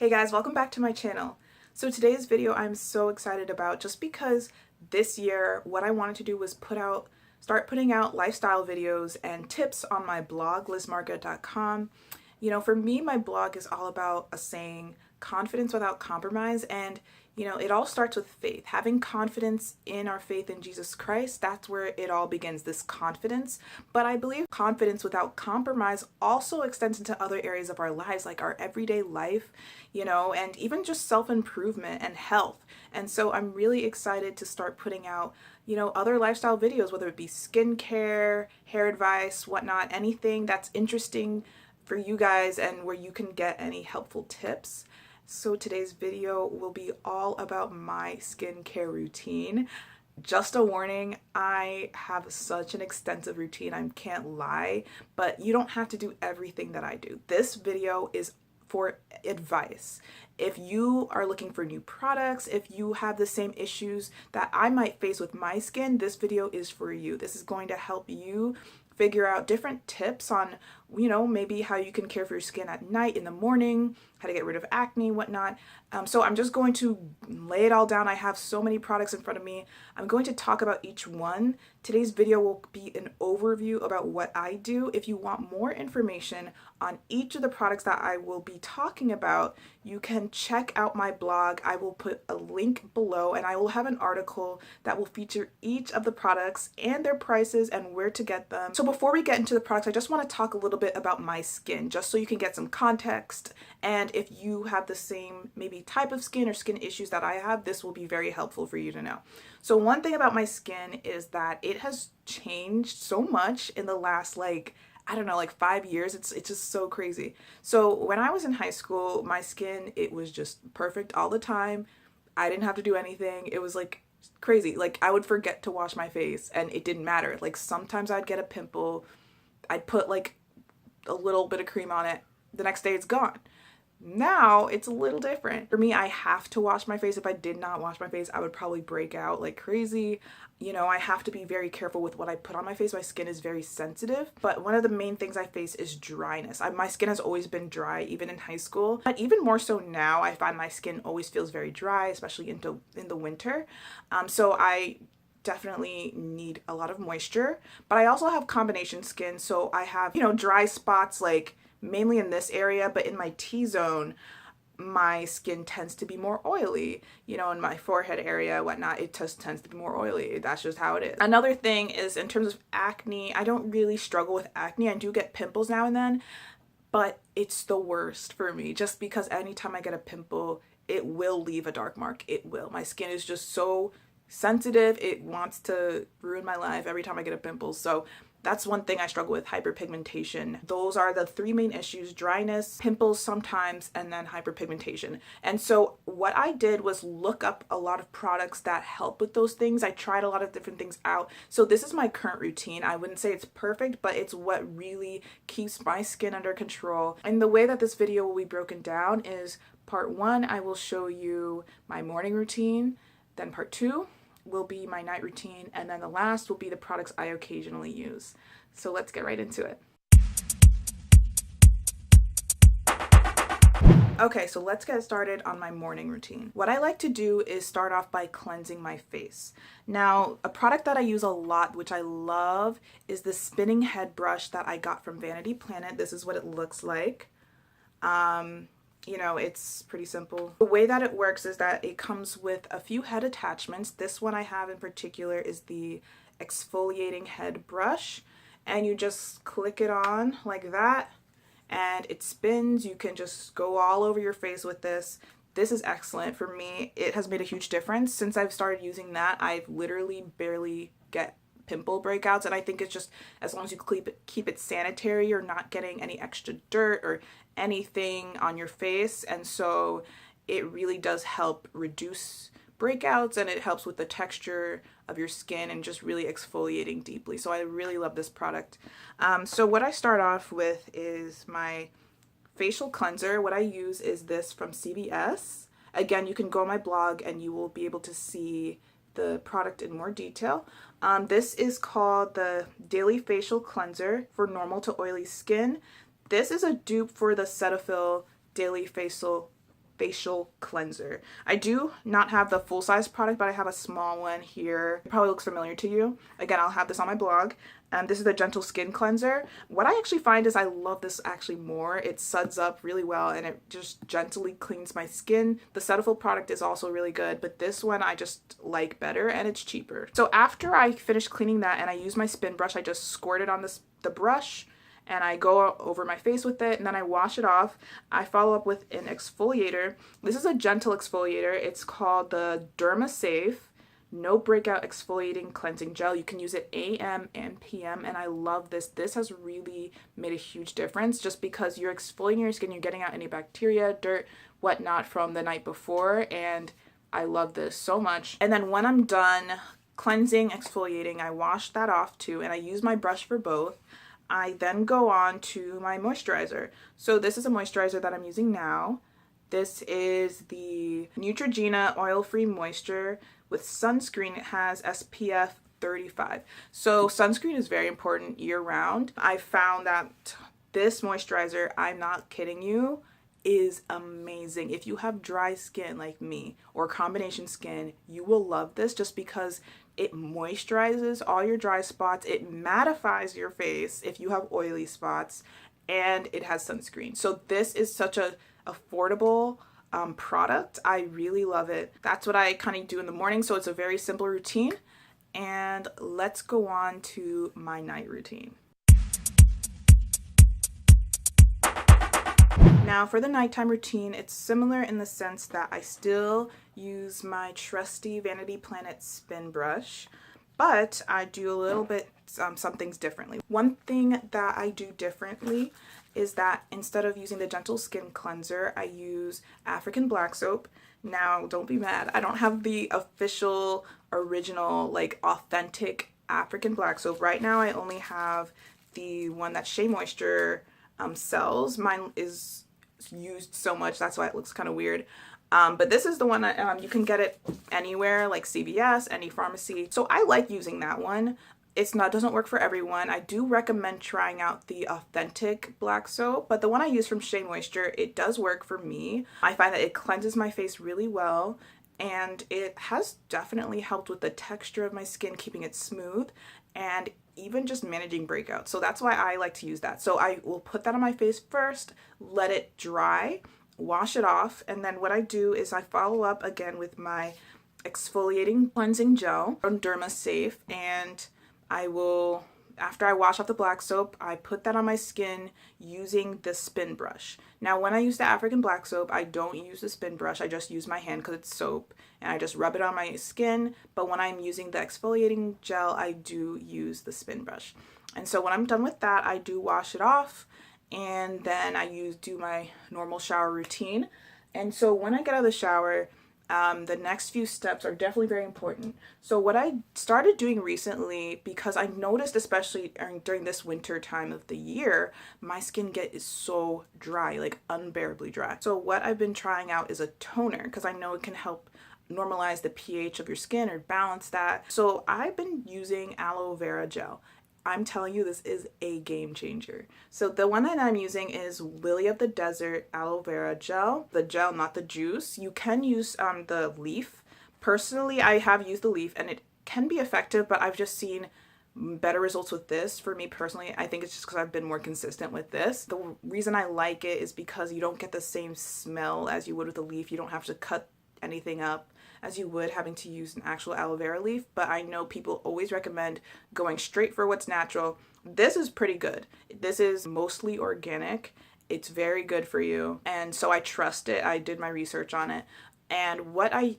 Hey guys, welcome back to my channel. So today's video I'm so excited about just because this year what I wanted to do was start putting out lifestyle videos and tips on my blog, LizMargaret.com. You know, for me, my blog is all about a saying, confidence without compromise, and it all starts with faith. Having confidence in our faith in Jesus Christ, that's where it all begins, this confidence. But I believe confidence without compromise also extends into other areas of our lives, like our everyday life, and even just self-improvement and health. And so I'm really excited to start putting out, other lifestyle videos, whether it be skincare, hair advice, whatnot, anything that's interesting for you guys and where you can get any helpful tips. So today's video will be all about my skincare routine. Just a warning, I have such an extensive routine, I can't lie, but you don't have to do everything that I do. This video is for advice. If you are looking for new products, if you have the same issues that I might face with my skin, this video is for you. This is going to help you figure out different tips on, maybe how you can care for your skin at night, in the morning, how to get rid of acne, whatnot. So I'm just going to lay it all down. I have so many products in front of me. I'm going to talk about each one. Today's video will be an overview about what I do. If you want more information on each of the products that I will be talking about, you can check out my blog. I will put a link below, and I will have an article that will feature each of the products and their prices and where to get them. So before we get into the products, I just want to talk a little bit about my skin, just so you can get some context. And if you have the same maybe type of skin or skin issues that I have, this will be very helpful for you to know. So one thing about my skin is that it has changed so much in the last, like 5 years. It's just so crazy. So when I was in high school, my skin, it was just perfect all the time. I didn't have to do anything. It was like crazy. Like I would forget to wash my face and it didn't matter. Like sometimes I'd get a pimple. I'd put like a little bit of cream on it. The next day it's gone. Now it's a little different. For me, I have to wash my face. If I did not wash my face, I would probably break out like crazy. I have to be very careful with what I put on my face. My skin is very sensitive, but one of the main things I face is dryness. My skin has always been dry, even in high school, but even more so now. I find my skin always feels very dry, especially in the winter. So I definitely need a lot of moisture, but I also have combination skin. So I have, dry spots, like mainly in this area, but in my T-zone, my skin tends to be more oily, in my forehead area, whatnot, it just tends to be more oily. That's just how it is. Another thing is, in terms of acne, I don't really struggle with acne. I do get pimples now and then, but it's the worst for me, just because anytime I get a pimple, it will leave a dark mark. It will. My skin is just so sensitive. It wants to ruin my life every time I get a pimple. So that's one thing I struggle with, hyperpigmentation. Those are the three main issues: dryness, pimples sometimes, and then hyperpigmentation. And so what I did was look up a lot of products that help with those things. I tried a lot of different things out. So this is my current routine. I wouldn't say it's perfect, but it's what really keeps my skin under control. And the way that this video will be broken down is, part one, I will show you my morning routine. Then part two will be my night routine, and then the last will be the products I occasionally use. So let's get right into it. Okay, so let's get started on my morning routine. What I like to do is start off by cleansing my face. Now, a product that I use a lot, which I love, is the spinning head brush that I got from Vanity Planet. This is what it looks like. It's pretty simple. The way that it works is that it comes with a few head attachments. This one I have in particular is the exfoliating head brush, and you just click it on like that and it spins. You can just go all over your face with this. This is excellent for me. It has made a huge difference. Since I've started using that, I've literally barely get pimple breakouts, and I think it's just, as long as you keep it sanitary, you're not getting any extra dirt or anything on your face. And so it really does help reduce breakouts, and it helps with the texture of your skin and just really exfoliating deeply. So I really love this product. So what I start off with is my facial cleanser. What I use is this from CVS. Again, you can go on my blog and you will be able to see the product in more detail. This is called the Daily Facial Cleanser for normal to oily skin. This is a dupe for the Cetaphil Daily Facial facial cleanser. I do not have the full-size product, but I have a small one here. It probably looks familiar to you. Again, I'll have this on my blog. This is the Gentle Skin Cleanser. What I actually find is I love this actually more. It suds up really well and it just gently cleans my skin. The Cetaphil product is also really good, but this one I just like better and it's cheaper. So after I finish cleaning that and I use my spin brush, I just squirt it on the brush and I go over my face with it and then I wash it off. I follow up with an exfoliator. This is a gentle exfoliator. It's called the DermaSafe No Breakout Exfoliating Cleansing Gel. You can use it AM and PM, and I love this. This has really made a huge difference just because you're exfoliating your skin, you're getting out any bacteria, dirt, whatnot from the night before, and I love this so much. And then when I'm done cleansing, exfoliating, I wash that off too, and I use my brush for both. I then go on to my moisturizer. So this is a moisturizer that I'm using now. This is the Neutrogena Oil-Free Moisture with sunscreen. It has SPF 35. So sunscreen is very important year-round. I found that this moisturizer, I'm not kidding you, is amazing. If you have dry skin like me or combination skin, you will love this just because it moisturizes all your dry spots, it mattifies your face if you have oily spots, and it has sunscreen. So this is such a affordable product. I really love it. That's what I kind of do in the morning, so it's a very simple routine. And let's go on to my night routine. Now for the nighttime routine, it's similar in the sense that I still use my trusty Vanity Planet spin brush, but I do a little bit some things differently. One thing that I do differently is that instead of using the Gentle Skin Cleanser, I use African black soap. Now, don't be mad. I don't have the official, original, like authentic African black soap. Right now, I only have the one that Shea Moisture sells. Mine is used so much, that's why it looks kind of weird. But this is the one that you can get it anywhere, like CVS, any pharmacy. So I like using that one. Doesn't work for everyone. I do recommend trying out the authentic black soap, but the one I use from Shea Moisture, it does work for me. I find that it cleanses my face really well, and it has definitely helped with the texture of my skin, keeping it smooth, and even just managing breakouts. So that's why I like to use that. So I will put that on my face first, let it dry, wash it off, and then what I do is I follow up again with my exfoliating cleansing gel from DermaSafe, and I will, after I wash off the black soap, I put that on my skin using the spin brush. Now, when I use the African black soap, I don't use the spin brush. I just use my hand because it's soap, and I just rub it on my skin. But when I'm using the exfoliating gel, I do use the spin brush. And so when I'm done with that, I do wash it off, and then I do my normal shower routine. And so when I get out of the shower, the next few steps are definitely very important. So what I started doing recently, because I noticed especially during this winter time of the year, my skin is so dry, like unbearably dry. So what I've been trying out is a toner, because I know it can help normalize the pH of your skin or balance that. So I've been using Aloe Vera Gel. I'm telling you, this is a game changer. So the one that I'm using is Lily of the Desert Aloe Vera Gel. The gel, not the juice. You can use the leaf. Personally, I have used the leaf and it can be effective, but I've just seen better results with this. For me personally, I think it's just because I've been more consistent with this. The reason I like it is because you don't get the same smell as you would with the leaf. You don't have to cut anything up as you would having to use an actual aloe vera leaf, but I know people always recommend going straight for what's natural. This is pretty good. This is mostly organic. It's very good for you, and so I trust it. I did my research on it, and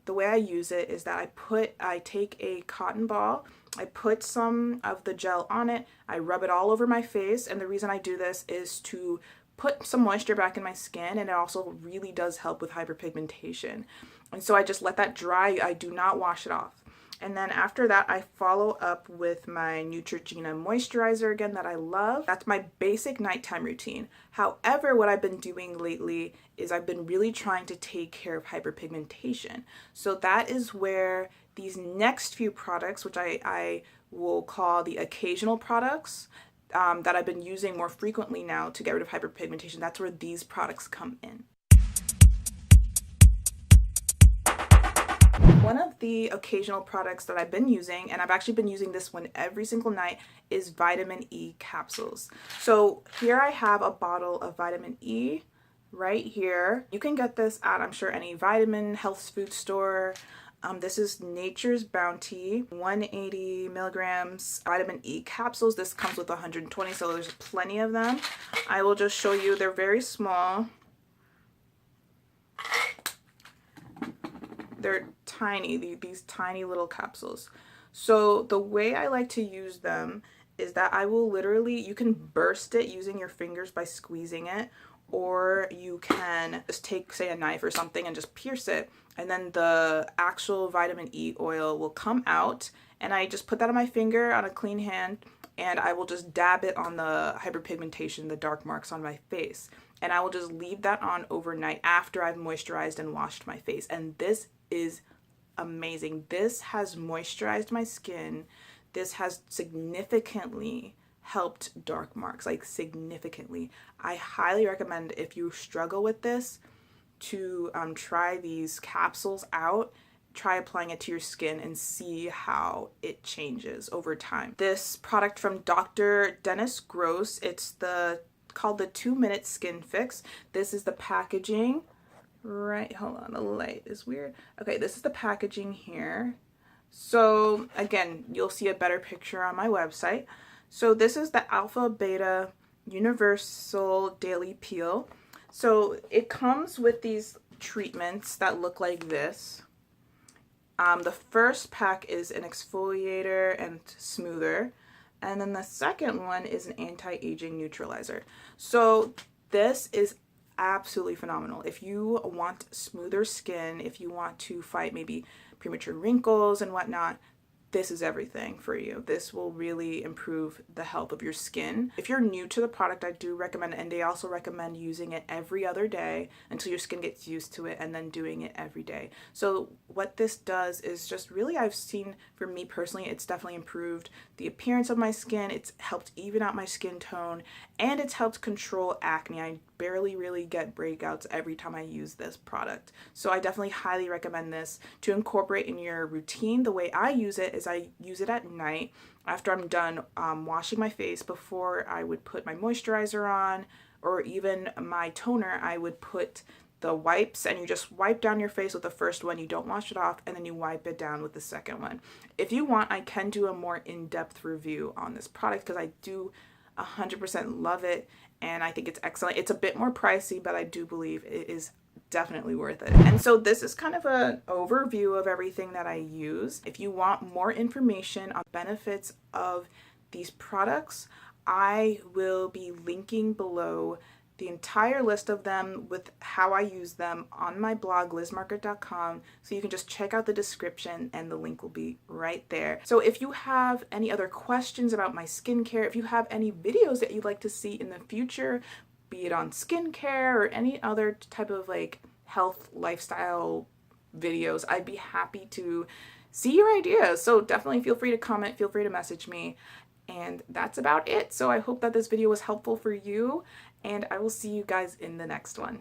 the way I use it is that I take a cotton ball, I put some of the gel on it, I rub it all over my face, and the reason I do this is to put some moisture back in my skin, and it also really does help with hyperpigmentation. And so I just let that dry. I do not wash it off. And then after that, I follow up with my Neutrogena moisturizer again that I love. That's my basic nighttime routine. However, what I've been doing lately is I've been really trying to take care of hyperpigmentation. So that is where these next few products, which I will call the occasional products, that I've been using more frequently now to get rid of hyperpigmentation, that's where these products come in. One of the occasional products that I've been using, and I've actually been using this one every single night, is vitamin E capsules. So here I have a bottle of vitamin E right here. You can get this at, I'm sure, any vitamin health food store. This is Nature's Bounty, 180 milligrams vitamin E capsules. This comes with 120, so there's plenty of them. I will just show you, they're very small. They're tiny, these tiny little capsules. So the way I like to use them is that I will literally, you can burst it using your fingers by squeezing it, or you can just take, say, a knife or something and just pierce it, and then the actual vitamin E oil will come out, and I just put that on my finger on a clean hand, and I will just dab it on the hyperpigmentation, the dark marks on my face, and I will just leave that on overnight after I've moisturized and washed my face. And this is amazing. This has moisturized my skin. This has significantly helped dark marks, like significantly. I highly recommend, if you struggle with this, to try these capsules out. Try applying it to your skin and see how it changes over time. This product from Dr. Dennis Gross, it's called the 2-Minute Skin Fix. This is the packaging. Right, hold on, the light is weird. Okay, this is the packaging here. So again, you'll see a better picture on my website. So this is the Alpha Beta Universal Daily Peel. So it comes with these treatments that look like this. The first pack is an exfoliator and smoother, and then the second one is an anti-aging neutralizer. So this is absolutely phenomenal. If you want smoother skin, if you want to fight maybe premature wrinkles and whatnot, this is everything for you. This will really improve the health of your skin. If you're new to the product, I do recommend it, and they also recommend using it every other day until your skin gets used to it, and then doing it every day. So what this does is just really, I've seen, for me personally, it's definitely improved the appearance of my skin. It's helped even out my skin tone, and it's helped control acne. I barely really get breakouts every time I use this product. So I definitely highly recommend this to incorporate in your routine. The way I use it is I use it at night after I'm done washing my face. Before I would put my moisturizer on, or even my toner, I would put the wipes, and you just wipe down your face with the first one. You don't wash it off, and then you wipe it down with the second one. If you want, I can do a more in-depth review on this product, because I do 100% love it, and I think it's excellent. It's a bit more pricey, but I do believe it is definitely worth it. And so this is kind of an overview of everything that I use. If you want more information on benefits of these products, I will be linking below the entire list of them with how I use them on my blog, LizMargaret.com, so you can just check out the description and the link will be right there. So if you have any other questions about my skincare, if you have any videos that you'd like to see in the future, be it on skincare or any other type of like health lifestyle videos, I'd be happy to see your ideas. So definitely feel free to comment, feel free to message me. And that's about it. So I hope that this video was helpful for you, and I will see you guys in the next one.